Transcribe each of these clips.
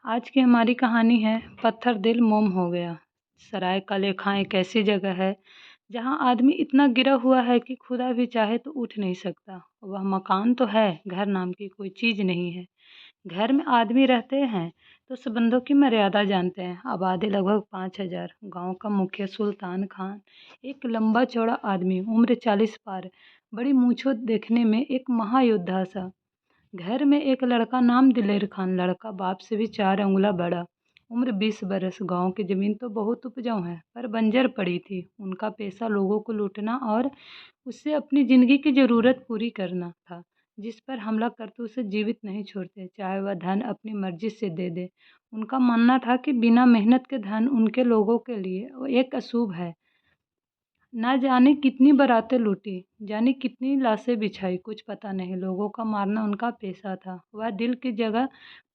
आज की हमारी कहानी है पत्थर दिल मोम हो गया। सराय काले खां एक ऐसी जगह है जहां आदमी इतना गिरा हुआ है कि खुदा भी चाहे तो उठ नहीं सकता। वह मकान तो है, घर नाम की कोई चीज नहीं है। घर में आदमी रहते हैं तो संबंधों की मर्यादा जानते हैं। आबादी लगभग 5,000। गांव का मुखिया सुल्तान खान एक लंबा चौड़ा आदमी, उम्र 40 पार, बड़ी मूछों, देखने में एक महायोद्धा सा। घर में एक लड़का नाम दिलेर खान, लड़का बाप से भी 4 अंगुला बड़ा, उम्र 20 बरस। गांव की जमीन तो बहुत उपजाऊ है पर बंजर पड़ी थी। उनका पैसा लोगों को लूटना और उससे अपनी जिंदगी की जरूरत पूरी करना था। जिस पर हमला करते उसे जीवित नहीं छोड़ते, चाहे वह धन अपनी मर्जी से दे दे। उनका मानना था कि बिना मेहनत के धन उनके लोगों के लिए वो एक अशुभ है। ना जाने कितनी बारातें लूटी, जाने कितनी लाशें बिछाई, कुछ पता नहीं। लोगों का मारना उनका पेशा था। वह दिल की जगह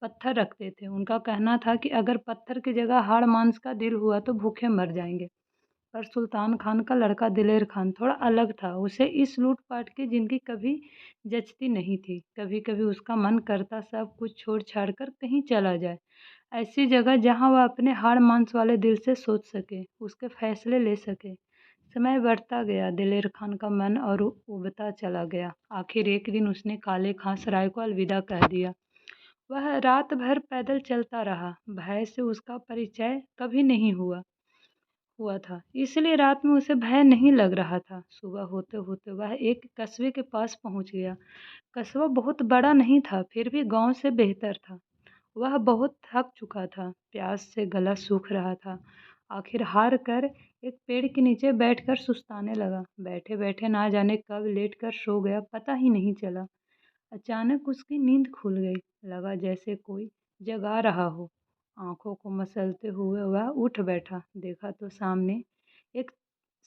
पत्थर रखते थे। उनका कहना था कि अगर पत्थर की जगह हाड़ मांस का दिल हुआ तो भूखे मर जाएंगे। पर सुल्तान खान का लड़का दिलेर खान थोड़ा अलग था। उसे इस लूटपाट की जिंदगी कभी जचती नहीं थी। कभी कभी उसका मन करता सब कुछ छोड़ छाड़ कर कहीं चला जाए, ऐसी जगह जहां वह अपने हाड़ मांस वाले दिल से सोच सके, उसके फैसले ले सके। समय बढ़ता गया, दिलेर खान का मन और उबता चला गया। आखिर एक दिन उसने काले खां सराय को अलविदा कह दिया। वह रात भर पैदल चलता रहा। भय से उसका परिचय कभी नहीं हुआ हुआ था, इसलिए रात में उसे भय नहीं लग रहा था। सुबह होते होते वह एक कस्बे के पास पहुंच गया। कस्बा बहुत बड़ा नहीं था, फिर भी गांव से बेहतर था। वह बहुत थक चुका था, प्यास से गला सूख रहा था। आखिर हार कर एक पेड़ के नीचे बैठकर सुस्ताने लगा। बैठे बैठे ना जाने कब लेट कर सो गया, पता ही नहीं चला। अचानक उसकी नींद खुल गई। लगा जैसे कोई जगा रहा हो। आंखों को मसलते हुए वह उठ बैठा। देखा तो सामने एक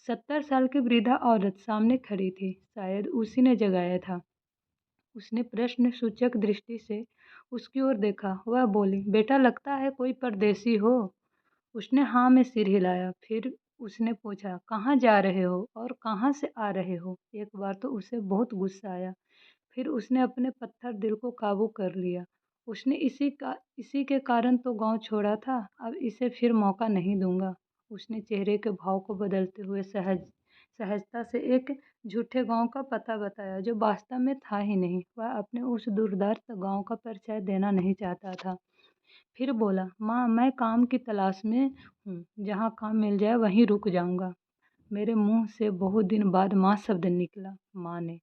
70 साल की वृद्धा औरत सामने खड़ी थी। शायद उसी ने जगाया था। उसने प्रश्न सूचक दृष्टि से उसकी ओर देखा। वह बोली, बेटा लगता है कोई परदेसी हो। उसने हाँ में सिर हिलाया। फिर उसने पूछा, कहाँ जा रहे हो और कहाँ से आ रहे हो। एक बार तो उसे बहुत गुस्सा आया, फिर उसने अपने पत्थर दिल को काबू कर लिया। उसने इसी के कारण तो गांव छोड़ा था, अब इसे फिर मौका नहीं दूंगा। उसने चेहरे के भाव को बदलते हुए सहजता से एक झूठे गांव का पता बताया जो वास्तव में था ही नहीं। वह अपने उस दूरदर्श गांव का परिचय देना नहीं चाहता था। फिर बोला, माँ मैं काम की तलाश में हूँ, जहाँ काम मिल जाए वहीं रुक जाऊंगा। मेरे मुंह से बहुत दिन बाद माँ शब्द निकला। माँ ने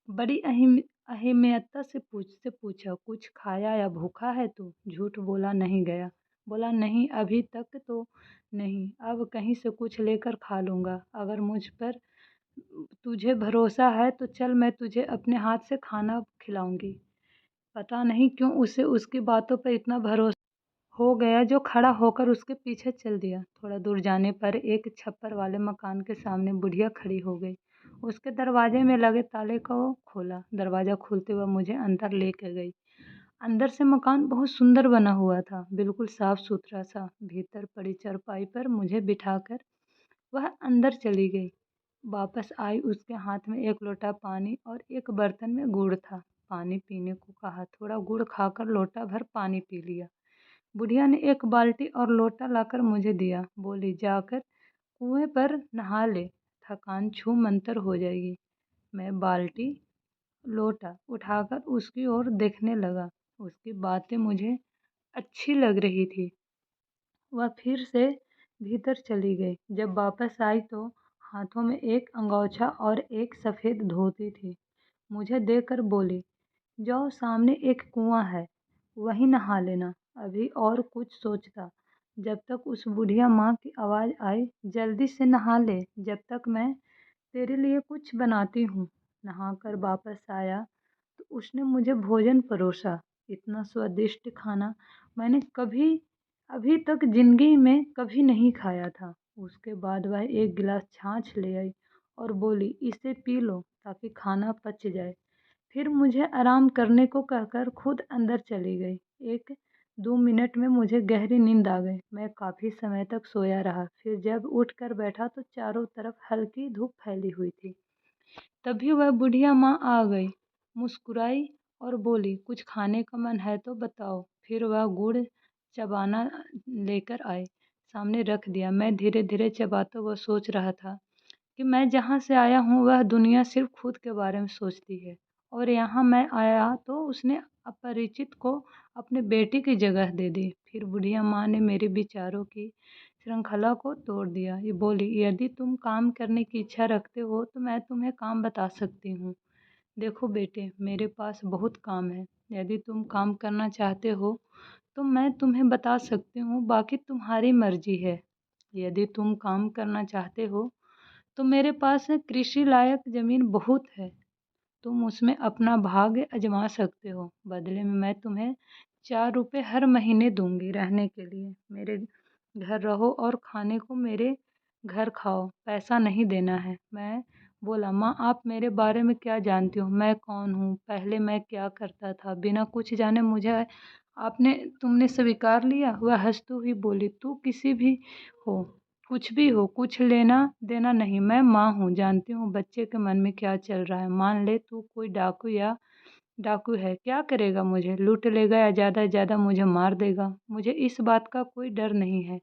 बड़ी अहमियत से पूछा, कुछ खाया या भूखा है तू। झूठ बोला नहीं गया। बोला, नहीं अभी तक तो नहीं, अब कहीं से कुछ लेकर खा लूंगा। अगर मुझ पर तुझे भरोसा है तो चल, मैं तुझे अपने हाथ से खाना खिलाऊंगी। पता नहीं क्यों उसे उसकी बातों पर इतना भरोसा हो गया जो खड़ा होकर उसके पीछे चल दिया। थोड़ा दूर जाने पर एक छप्पर वाले मकान के सामने बुढ़िया खड़ी हो गई। उसके दरवाजे में लगे ताले को खोला। दरवाजा खोलते हुए मुझे अंदर लेके गई। अंदर से मकान बहुत सुंदर बना हुआ था, बिल्कुल साफ सुथरा सा। भीतर पड़ी चारपाई पर मुझे बिठाकर वह अंदर चली गई। वापस आई, उसके हाथ में एक लोटा पानी और एक बर्तन में गुड़ था। पानी पीने को कहा, थोड़ा गुड़ खाकर लोटा भर पानी पी लिया। बुढ़िया ने एक बाल्टी और लोटा लाकर मुझे दिया। बोली, जाकर कुएं पर नहा ले, थकान छू मंतर हो जाएगी। मैं बाल्टी लोटा उठाकर उसकी ओर देखने लगा। उसकी बातें मुझे अच्छी लग रही थी। वह फिर से भीतर चली गई। जब वापस आई तो हाथों में एक अंगोछा और एक सफ़ेद धोती थी। मुझे देखकर बोली, जाओ सामने एक कुआं है, वहीं नहा लेना। अभी और कुछ सोचता, जब तक उस बुढ़िया माँ की आवाज़ आई, जल्दी से नहा ले, जब तक मैं तेरे लिए कुछ बनाती हूँ। नहाकर वापस आया तो उसने मुझे भोजन परोसा। इतना स्वादिष्ट खाना मैंने कभी अभी तक जिंदगी में कभी नहीं खाया था। उसके बाद वह एक गिलास छाछ ले आई और बोली, इसे पी लो ताकि खाना पच जाए। फिर मुझे आराम करने को कहकर खुद अंदर चली गई। 1-2 मिनट में मुझे गहरी नींद आ गई। मैं काफ़ी समय तक सोया रहा। फिर जब उठ कर बैठा तो चारों तरफ हल्की धूप फैली हुई थी। तभी वह बुढ़िया माँ आ गई, मुस्कुराई और बोली, कुछ खाने का मन है तो बताओ। फिर वह गुड़ चबाना लेकर आए, सामने रख दिया। मैं धीरे-धीरे चबाता हुआ सोच रहा था कि मैं जहाँ से आया हूँ वह दुनिया सिर्फ़ खुद के बारे में सोचती है और यहाँ मैं आया तो उसने अपरिचित को अपने बेटे की जगह दे दी। फिर बुढ़िया माँ ने मेरे विचारों की श्रृंखला को तोड़ दिया। ये बोली, यदि तुम काम करने की इच्छा रखते हो तो मैं तुम्हें काम बता सकती हूँ। देखो बेटे, मेरे पास बहुत काम है। यदि तुम काम करना चाहते हो तो मैं तुम्हें बता सकती हूँ, बाकी तुम्हारी मर्जी है। यदि तुम काम करना चाहते हो तो मेरे पास कृषि लायक ज़मीन बहुत है। तुम उसमें अपना भाग्य आजमा सकते हो। बदले में मैं तुम्हें 4 रुपए हर महीने दूँगी रहने के लिए। मेरे घर रहो और खाने को मेरे घर खाओ, पैसा नहीं देना है। मैं बोला, माँ आप मेरे बारे में क्या जानती हो? मैं कौन हूँ? पहले मैं क्या करता था? बिना कुछ जाने मुझे तुमने स्वीकार लिया? वह हँसती हुई बोली, तू किसी भी हो, कुछ भी हो, कुछ लेना देना नहीं। मैं माँ हूँ, जानती हूँ बच्चे के मन में क्या चल रहा है। मान ले तू कोई डाकू है, क्या करेगा मुझे? लूट लेगा या ज़्यादा से ज़्यादा मुझे मार देगा। मुझे इस बात का कोई डर नहीं है।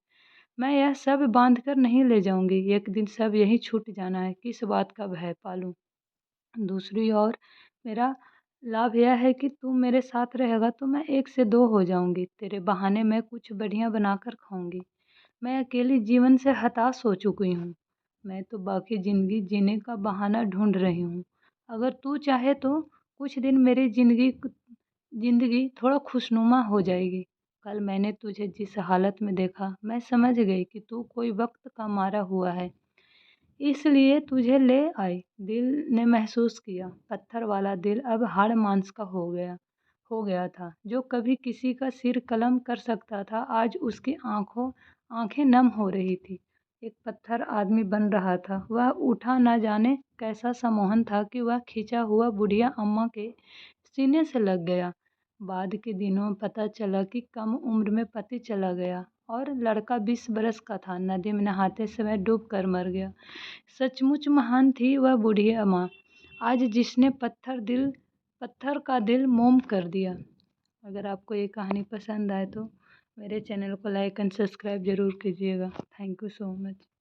मैं यह सब बांध कर नहीं ले जाऊंगी। एक दिन सब यहीं छूट जाना है, किस बात का भय पालूं? दूसरी ओर मेरा लाभ यह है कि तू मेरे साथ रहेगा तो मैं 1 से 2 हो जाऊंगी। तेरे बहाने मैं कुछ बढ़िया बनाकर खाऊंगी। मैं अकेली जीवन से हताश हो चुकी हूँ। मैं तो बाकी ज़िंदगी जीने का बहाना ढूँढ रही हूँ। अगर तू चाहे तो कुछ दिन मेरी ज़िंदगी थोड़ा खुशनुमा हो जाएगी। कल मैंने तुझे जिस हालत में देखा, मैं समझ गई कि तू कोई वक़्त का मारा हुआ है। इसलिए तुझे ले आई। दिल ने महसूस किया, पत्थर वाला दिल अब हाड़ मांस का हो गया था। जो कभी किसी का सिर कलम कर सकता था, आज उसकी आंखें नम हो रही थी। एक पत्थर आदमी बन रहा था। वह उठा न जाने कैसा सम्मोहन था कि वह खिंचा हुआ बुढ़िया अम्मा के सीने से लग गया। बाद के दिनों में पता चला कि कम उम्र में पति चला गया और लड़का 20 बरस का था। नदी में नहाते समय डूब कर मर गया। सचमुच महान थी वह बुढ़िया माँ, आज जिसने पत्थर का दिल मोम कर दिया। अगर आपको ये कहानी पसंद आए तो मेरे चैनल को लाइक एंड सब्सक्राइब ज़रूर कीजिएगा। Thank you so much.